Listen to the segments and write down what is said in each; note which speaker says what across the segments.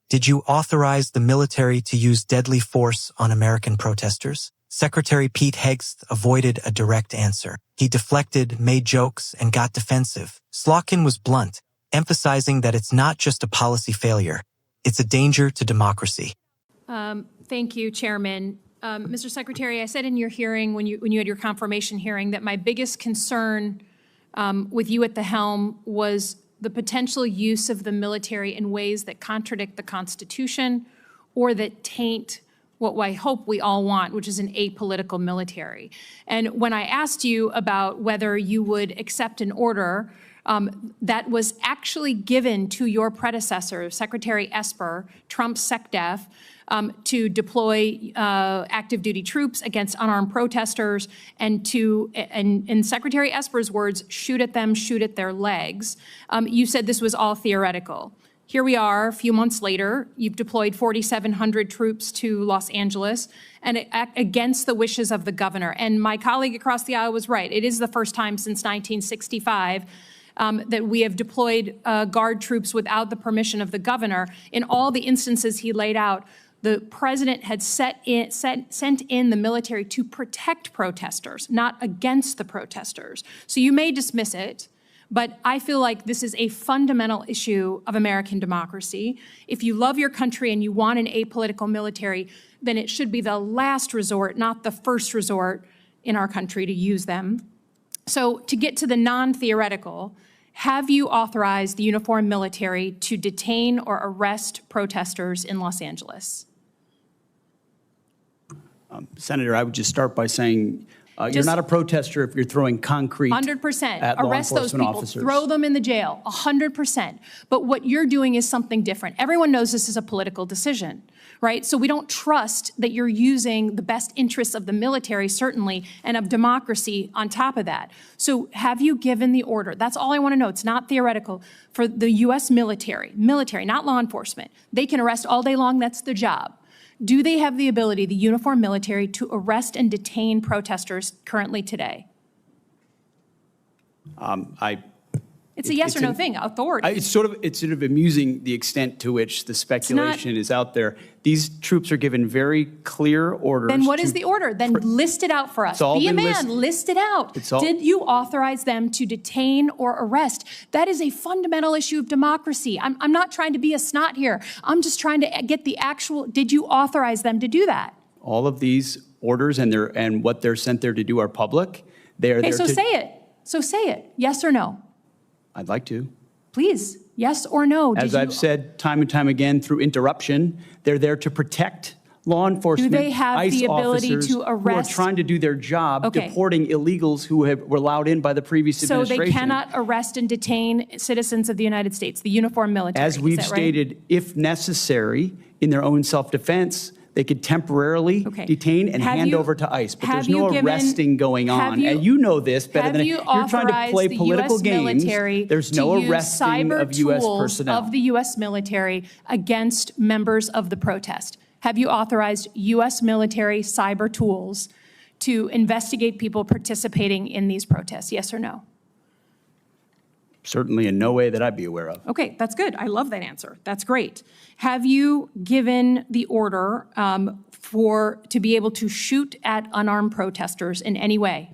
Speaker 1: Did you authorize the military to use deadly force on American protesters? Secretary Pete Hegseth avoided a direct answer. He deflected, made jokes, and got defensive. Slotkin was blunt, emphasizing that it's not just a policy failure, it's a danger to democracy.
Speaker 2: Thank you, Chairman. Mr. Secretary, I said in your hearing, when you had your confirmation hearing, that my biggest concern with you at the helm was the potential use of the military in ways that contradict the Constitution or that taint what I hope we all want, which is an apolitical military. And when I asked you about whether you would accept an order that was actually given to your predecessor, Secretary Esper, Trump's SecDef, to deploy active duty troops against unarmed protesters and to, in Secretary Esper's words, shoot at them, shoot at their legs. You said this was all theoretical. Here we are, a few months later, you've deployed 4,700 troops to Los Angeles and against the wishes of the governor. And my colleague across the aisle was right. It is the first time since 1965 that we have deployed Guard troops without the permission of the governor. In all the instances he laid out, the president had sent in the military to protect protesters, not against the protesters. So you may dismiss it, but I feel like this is a fundamental issue of American democracy. If you love your country and you want an apolitical military, then it should be the last resort, not the first resort in our country to use them. So to get to the non-theoretical, have you authorized the uniformed military to detain or arrest protesters in Los Angeles?
Speaker 3: Senator, I would just start by saying you're not a protester if you're throwing concrete
Speaker 2: 100%.
Speaker 3: at law
Speaker 2: Arrest those
Speaker 3: enforcement
Speaker 2: people,
Speaker 3: officers.
Speaker 2: throw them in the jail, 100%. But what you're doing is something different. Everyone knows this is a political decision, right? So we don't trust that you're using the best interests of the military, certainly, and of democracy on top of that. So have you given the order? That's all I want to know. It's not theoretical. For the U.S. military, not law enforcement. They can arrest all day long. That's their job. Do they have the ability, the uniformed military, to arrest and detain protesters currently today? It's a yes or no thing. Authority.
Speaker 3: It's sort of amusing the extent to which the speculation is out there. These troops are given very clear orders.
Speaker 2: Then what is the order? Then list it out for us. Be a man, list it out. Did you authorize them to detain or arrest? That is a fundamental issue of democracy. I'm not trying to be a snot here. I'm just trying to get the actual, did you authorize them to do that?
Speaker 3: All of these orders and what they're sent there to do are public. They are there
Speaker 2: so say it. So say it. Yes or no?
Speaker 3: I'd like to.
Speaker 2: Please, yes or no?
Speaker 3: As I've said time and time again through interruption, they're there to protect law enforcement,
Speaker 2: do they have
Speaker 3: ICE
Speaker 2: the ability
Speaker 3: officers
Speaker 2: to arrest?
Speaker 3: who are trying to do their job, deporting illegals who were allowed in by the previous administration.
Speaker 2: So they cannot arrest and detain citizens of the United States, the uniformed military.
Speaker 3: As we've stated, if necessary, in their own self-defense, they could temporarily detain and hand over to ICE. But there's no arresting going on. And you know this better than you're trying to play political games. There's no arresting of U.S. personnel.
Speaker 2: Of the U.S. military against members of the protest. Have you authorized U.S. military cyber tools to investigate people participating in these protests? Yes or no?
Speaker 3: Certainly in no way that I'd be aware of.
Speaker 2: Okay, that's good. I love that answer. That's great. Have you given the order to be able to shoot at unarmed protesters in any way?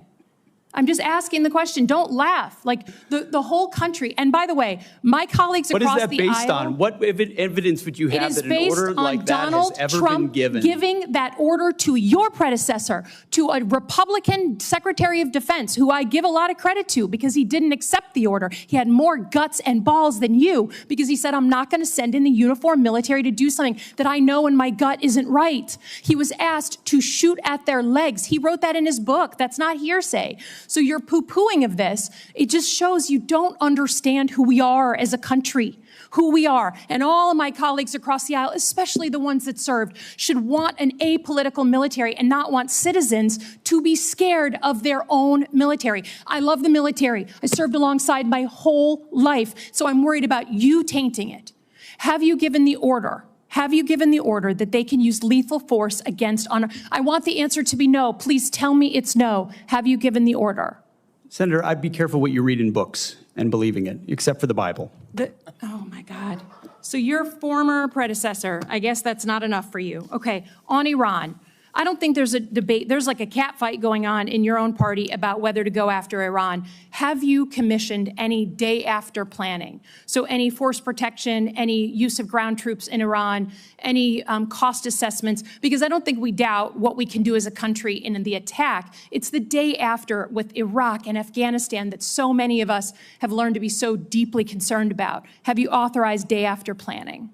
Speaker 2: I'm just asking the question. Don't laugh. Like the whole country. And by the way, my colleagues across the aisle.
Speaker 3: What is that based on? What evidence would you have that an order like that has ever been given?
Speaker 2: It is based on Donald Trump giving that order to your predecessor, to a Republican Secretary of Defense, who I give a lot of credit to because he didn't accept the order. He had more guts and balls than you because he said, I'm not going to send in the uniformed military to do something that I know in my gut isn't right. He was asked to shoot at their legs. He wrote that in his book. That's not hearsay. So your poo-pooing of this, it just shows you don't understand who we are as a country, who we are. And all of my colleagues across the aisle, especially the ones that served, should want an apolitical military and not want citizens to be scared of their own military. I love the military. I served alongside my whole life, so I'm worried about you tainting it. Have you given the order? Have you given the order that they can use lethal force against honor? I want the answer to be no. Please tell me it's no. Have you given the order?
Speaker 3: Senator, I'd be careful what you read in books and believing it, except for the Bible.
Speaker 2: Oh, my God. So your former predecessor, I guess that's not enough for you. Okay, on Iran. I don't think there's a debate. There's like a cat fight going on in your own party about whether to go after Iran. Have you commissioned any day after planning? So any force protection, any use of ground troops in Iran, any cost assessments? Because I don't think we doubt what we can do as a country in the attack. It's the day after with Iraq and Afghanistan that so many of us have learned to be so deeply concerned about. Have you authorized day after planning?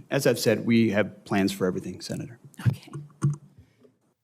Speaker 3: As I've said, we have plans for everything, Senator.
Speaker 2: Okay.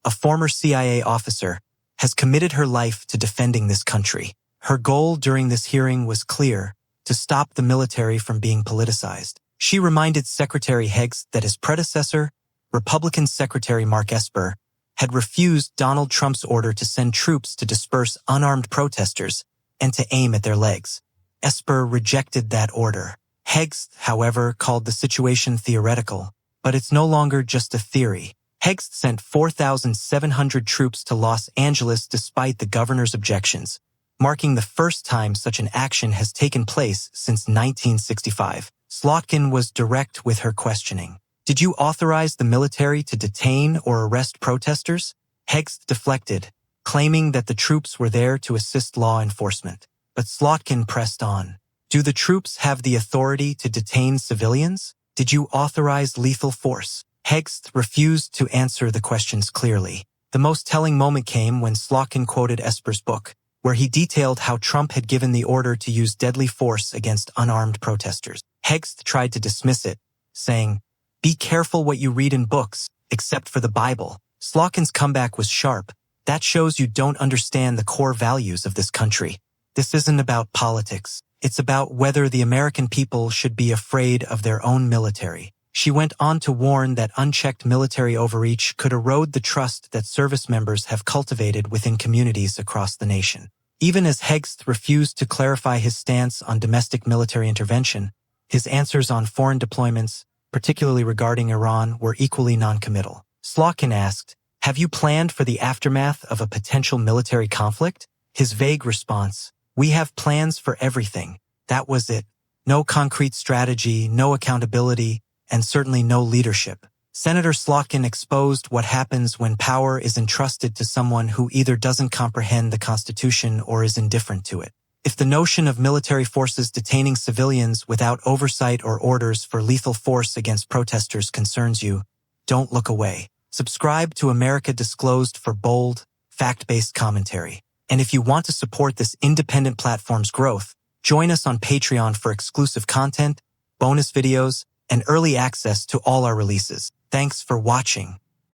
Speaker 1: A former CIA officer has committed her life to defending this country. Her goal during this hearing was clear: to stop the military from being politicized. She reminded Secretary Hegseth that his predecessor, Republican Secretary Mark Esper, had refused Donald Trump's order to send troops to disperse unarmed protesters and to aim at their legs. Esper rejected that order. Hegseth, however, called the situation theoretical, but it's no longer just a theory. Hegseth sent 4,700 troops to Los Angeles despite the governor's objections, marking the first time such an action has taken place since 1965. Slotkin was direct with her questioning. Did you authorize the military to detain or arrest protesters? Hegseth deflected, claiming that the troops were there to assist law enforcement. But Slotkin pressed on. Do the troops have the authority to detain civilians? Did you authorize lethal force? Hegseth refused to answer the questions clearly. The most telling moment came when Slotkin quoted Esper's book, where he detailed how Trump had given the order to use deadly force against unarmed protesters. Hegseth tried to dismiss it, saying, "Be careful what you read in books, except for the Bible." Slotkin's comeback was sharp. That shows you don't understand the core values of this country. This isn't about politics. It's about whether the American people should be afraid of their own military. She went on to warn that unchecked military overreach could erode the trust that service members have cultivated within communities across the nation. Even as Hegseth refused to clarify his stance on domestic military intervention, his answers on foreign deployments, particularly regarding Iran, were equally noncommittal. Slotkin asked, "Have you planned for the aftermath of a potential military conflict?" His vague response, "We have plans for everything." That was it. No concrete strategy, no accountability, and certainly no leadership. Senator Slotkin exposed what happens when power is entrusted to someone who either doesn't comprehend the Constitution or is indifferent to it. If the notion of military forces detaining civilians without oversight or orders for lethal force against protesters concerns you, don't look away. Subscribe to America Disclosed for bold, fact-based commentary. And if you want to support this independent platform's growth, join us on Patreon for exclusive content, bonus videos, and early access to all our releases. Thanks for watching.